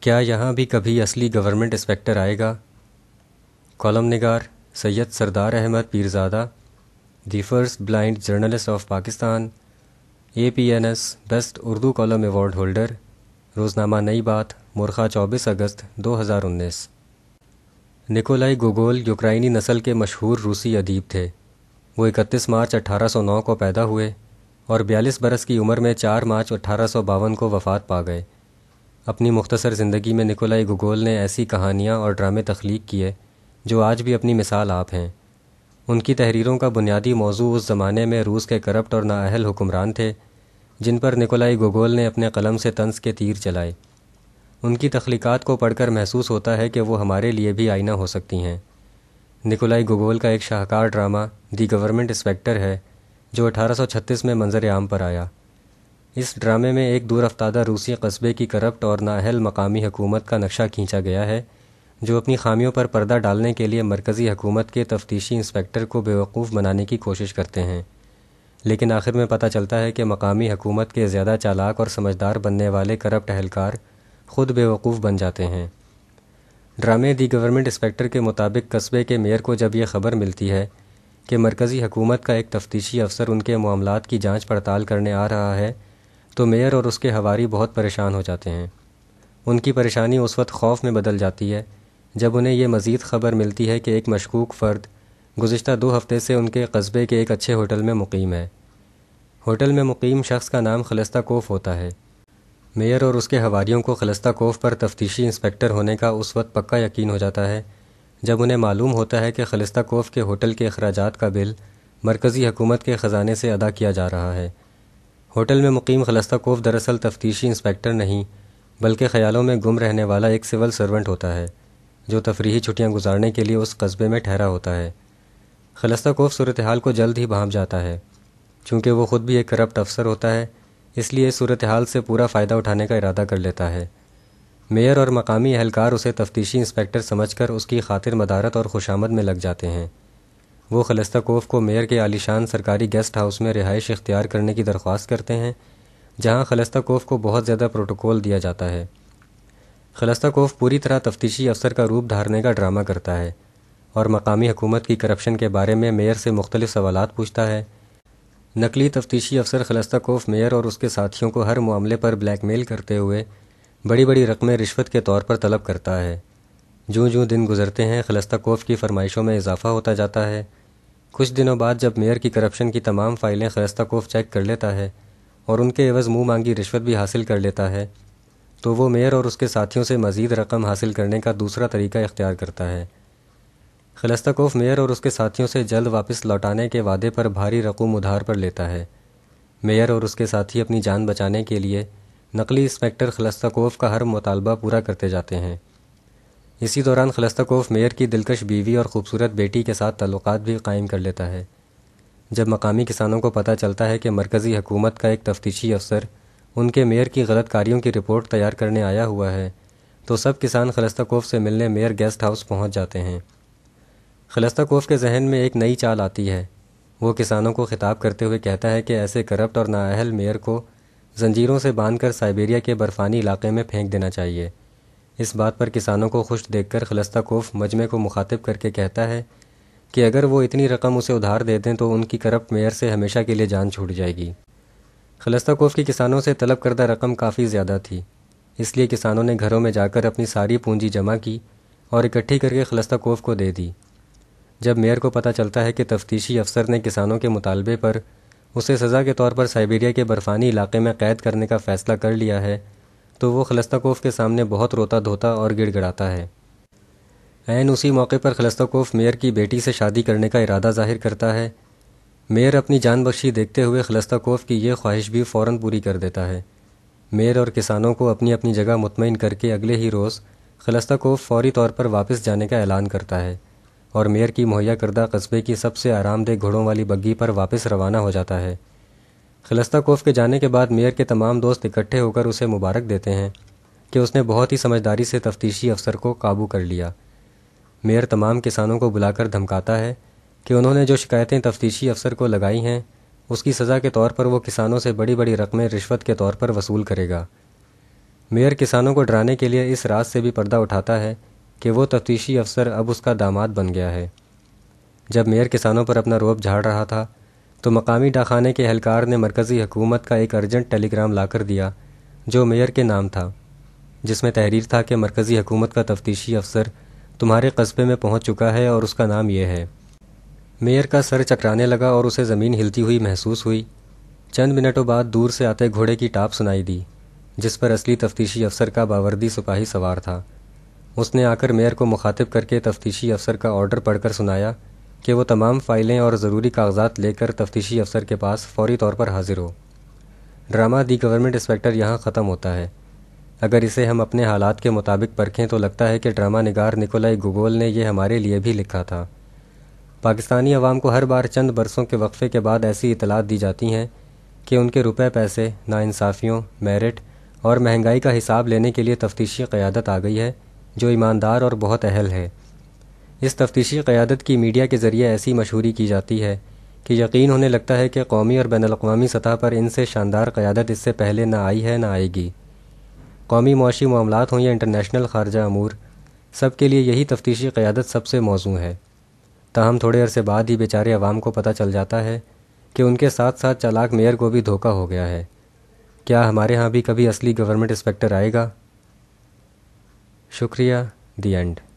کیا یہاں بھی کبھی اصلی گورنمنٹ انسپکٹر آئے گا؟ کالم نگار Syed Sardar Ahmed Pirzada, the first blind journalist of Pakistan, APNS best Urdu column award holder, روزنامہ نئی بات، مورخہ 24 اگست 2019۔ نکولائی گوگول یوکرائنی نسل کے مشہور روسی ادیب تھے۔ وہ 31 مارچ 1809 کو پیدا ہوئے اور 42 برس کی عمر میں 4 مارچ 1852 کو وفات پا گئے۔ اپنی مختصر زندگی میں نکولائی گوگول نے ایسی کہانیاں اور ڈرامے تخلیق کیے جو آج بھی اپنی مثال آپ ہیں۔ ان کی تحریروں کا بنیادی موضوع اس زمانے میں روس کے کرپٹ اور نااہل حکمران تھے جن پر نکولائی گوگول نے اپنے قلم سے طنز کے تیر چلائے۔ ان کی تخلیقات کو پڑھ کر محسوس ہوتا ہے کہ وہ ہمارے لیے بھی آئینہ ہو سکتی ہیں۔ نکولائی گوگول کا ایک شاہکار ڈرامہ دی گورنمنٹ انسپکٹر ہے جو 1836 میں منظر عام پر آیا۔ اس ڈرامے میں ایک دور افتادہ روسی قصبے کی کرپٹ اور نااہل مقامی حکومت کا نقشہ کھینچا گیا ہے جو اپنی خامیوں پر پردہ ڈالنے کے لیے مرکزی حکومت کے تفتیشی انسپکٹر کو بیوقوف بنانے کی کوشش کرتے ہیں، لیکن آخر میں پتہ چلتا ہے کہ مقامی حکومت کے زیادہ چالاک اور سمجھدار بننے والے کرپٹ اہلکار خود بیوقوف بن جاتے ہیں۔ ڈرامے دی گورنمنٹ انسپکٹر کے مطابق قصبے کے میئر کو جب یہ خبر ملتی ہے کہ مرکزی حکومت کا ایک تفتیشی افسر ان کے معاملات کی جانچ پڑتال کرنے آ رہا ہے تو میئر اور اس کے حواری بہت پریشان ہو جاتے ہیں۔ ان کی پریشانی اس وقت خوف میں بدل جاتی ہے جب انہیں یہ مزید خبر ملتی ہے کہ ایک مشکوک فرد گزشتہ 2 ہفتے سے ان کے قصبے کے ایک اچھے ہوٹل میں مقیم ہے۔ ہوٹل میں مقیم شخص کا نام خلستہ کوف ہوتا ہے۔ میئر اور اس کے حواریوں کو خلستہ کوف پر تفتیشی انسپکٹر ہونے کا اس وقت پکا یقین ہو جاتا ہے جب انہیں معلوم ہوتا ہے کہ خلستہ کوف کے ہوٹل کے اخراجات کا بل مرکزی حکومت کے خزانے سے ادا کیا جا رہا ہے۔ ہوٹل میں مقیم خلستہ کوف دراصل تفتیشی انسپکٹر نہیں بلکہ خیالوں میں گم رہنے والا ایک سول سرونٹ ہوتا ہے جو تفریحی چھٹیاں گزارنے کے لیے اس قصبے میں ٹھہرا ہوتا ہے۔ خلستہ کوف صورتحال کو جلد ہی بھانپ جاتا ہے۔ چونکہ وہ خود بھی ایک کرپٹ افسر ہوتا ہے اس لیے اس صورتحال سے پورا فائدہ اٹھانے کا ارادہ کر لیتا ہے۔ میئر اور مقامی اہلکار اسے تفتیشی انسپکٹر سمجھ کر اس کی خاطر مدارت اور خوشامد میں لگ جاتے ہیں۔ وہ خلستہ کوف کو میئر کے عالیشان سرکاری گیسٹ ہاؤس میں رہائش اختیار کرنے کی درخواست کرتے ہیں جہاں خلستہ کوف کو بہت زیادہ پروٹوکول دیا جاتا ہے۔ خلستہ کوف پوری طرح تفتیشی افسر کا روپ دھارنے کا ڈرامہ کرتا ہے اور مقامی حکومت کی کرپشن کے بارے میں میئر سے مختلف سوالات پوچھتا ہے۔ نقلی تفتیشی افسر خلستہ کوف میئر اور اس کے ساتھیوں کو ہر معاملے پر بلیک میل کرتے ہوئے بڑی بڑی رقمیں رشوت کے طور پر طلب کرتا ہے۔ جوں دن گزرتے ہیں خلستہ کوف کی فرمائشوں میں اضافہ ہوتا جاتا ہے۔ کچھ دنوں بعد جب میئر کی کرپشن کی تمام فائلیں خلستہ کوف چیک کر لیتا ہے اور ان کے عوض منہ مانگی رشوت بھی حاصل کر لیتا ہے تو وہ میئر اور اس کے ساتھیوں سے مزید رقم حاصل کرنے کا دوسرا طریقہ اختیار کرتا ہے۔ خلستہ کوف میئر اور اس کے ساتھیوں سے جلد واپس لوٹانے کے وعدے پر بھاری رقوم ادھار پر لیتا ہے۔ میئر اور اس کے ساتھی اپنی جان بچانے کے لیے نقلی انسپکٹر خلستہ کوف کا ہر مطالبہ پورا کرتے جاتے ہیں۔ اسی دوران خلستہ کوف میئر کی دلکش بیوی اور خوبصورت بیٹی کے ساتھ تعلقات بھی قائم کر لیتا ہے۔ جب مقامی کسانوں کو پتہ چلتا ہے کہ مرکزی حکومت کا ایک تفتیشی افسر ان کے میئر کی غلط کاریوں کی رپورٹ تیار کرنے آیا ہوا ہے تو سب کسان خلستہ کوف سے ملنے میئر گیسٹ ہاؤس پہنچ جاتے ہیں۔ خلستہ کوف کے ذہن میں ایک نئی چال آتی ہے۔ وہ کسانوں کو خطاب کرتے ہوئے کہتا ہے کہ ایسے کرپٹ اور نااہل میئر کو زنجیروں سے باندھ کر سائبیریا کے برفانی علاقے میں پھینک دینا چاہیے۔ اس بات پر کسانوں کو خوش دیکھ کر خلستہ کوف مجمع کو مخاطب کر کے کہتا ہے کہ اگر وہ اتنی رقم اسے ادھار دے دیں تو ان کی کرپٹ میئر سے ہمیشہ کے لیے جان چھوٹ جائے گی۔ خلستہ کوف کی کسانوں سے طلب کردہ رقم کافی زیادہ تھی، اس لیے کسانوں نے گھروں میں جا کر اپنی ساری پونجی جمع کی اور اکٹھی کر کے خلستہ کوف کو دے دی۔ جب میئر کو پتہ چلتا ہے کہ تفتیشی افسر نے کسانوں کے مطالبے پر اسے سزا کے طور پر سائبیریا کے برفانی علاقے میں قید کرنے کا فیصلہ کر لیا ہے تو وہ خلستہ کوف کے سامنے بہت روتا دھوتا اور گڑ گڑاتا ہے۔ عین اسی موقع پر خلستہ کوف میئر کی بیٹی سے شادی کرنے کا ارادہ ظاہر کرتا ہے۔ میئر اپنی جان بخشی دیکھتے ہوئے خلستہ کوف کی یہ خواہش بھی فوراً پوری کر دیتا ہے۔ میئر اور کسانوں کو اپنی اپنی جگہ مطمئن کر کے اگلے ہی روز خلستہ کوف فوری طور پر واپس جانے کا اعلان کرتا ہے اور میئر کی مہیا کردہ قصبے کی سب سے آرام دہ گھوڑوں والی بگی پر واپس روانہ ہو جاتا ہے۔ خلستہ کوف کے جانے کے بعد میئر کے تمام دوست اکٹھے ہو کر اسے مبارک دیتے ہیں کہ اس نے بہت ہی سمجھداری سے تفتیشی افسر کو قابو کر لیا۔ میئر تمام کسانوں کو بلا کر دھمکاتا ہے کہ انہوں نے جو شکایتیں تفتیشی افسر کو لگائی ہیں اس کی سزا کے طور پر وہ کسانوں سے بڑی بڑی رقمیں رشوت کے طور پر وصول کرے گا۔ میئر کسانوں کو ڈرانے کے لیے اس راز سے بھی پردہ اٹھاتا ہے کہ وہ تفتیشی افسر اب اس کا داماد بن گیا ہے۔ جب میئر کسانوں پر اپنا رعب جھاڑ رہا تھا تو مقامی ڈاکخانے کے اہلکار نے مرکزی حکومت کا ایک ارجنٹ ٹیلی گرام لا کر دیا جو میئر کے نام تھا، جس میں تحریر تھا کہ مرکزی حکومت کا تفتیشی افسر تمہارے قصبے میں پہنچ چکا ہے اور اس کا نام یہ ہے۔ میئر کا سر چکرانے لگا اور اسے زمین ہلتی ہوئی محسوس ہوئی۔ چند منٹوں بعد دور سے آتے گھوڑے کی ٹاپ سنائی دی جس پر اصلی تفتیشی افسر کا باوردی سپاہی سوار تھا۔ اس نے آ کر میئر کو مخاطب کر کے تفتیشی افسر کا آرڈر پڑھ کر سنایا کہ وہ تمام فائلیں اور ضروری کاغذات لے کر تفتیشی افسر کے پاس فوری طور پر حاضر ہو۔ ڈرامہ دی گورنمنٹ انسپکٹر یہاں ختم ہوتا ہے۔ اگر اسے ہم اپنے حالات کے مطابق پرکھیں تو لگتا ہے کہ ڈرامہ نگار نکولائی گوگول نے یہ ہمارے لیے بھی لکھا تھا۔ پاکستانی عوام کو ہر بار چند برسوں کے وقفے کے بعد ایسی اطلاعات دی جاتی ہیں کہ ان کے روپے پیسے، ناانصافیوں، میرٹ اور مہنگائی کا حساب لینے کے لیے تفتیشی قیادت آ گئی ہے جو ایماندار اور بہت اہل ہے۔ اس تفتیشی قیادت کی میڈیا کے ذریعے ایسی مشہوری کی جاتی ہے کہ یقین ہونے لگتا ہے کہ قومی اور بین الاقوامی سطح پر ان سے شاندار قیادت اس سے پہلے نہ آئی ہے نہ آئے گی۔ قومی معاشی معاملات ہوں یا انٹرنیشنل خارجہ امور، سب کے لیے یہی تفتیشی قیادت سب سے موزوں ہے۔ تاہم تھوڑے عرصے بعد ہی بیچارے عوام کو پتہ چل جاتا ہے کہ ان کے ساتھ ساتھ چالاک میئر کو بھی دھوکہ ہو گیا ہے۔ کیا ہمارے ہاں بھی کبھی اصلی گورنمنٹ انسپکٹر آئے گا؟ شکریہ، دی اینڈ۔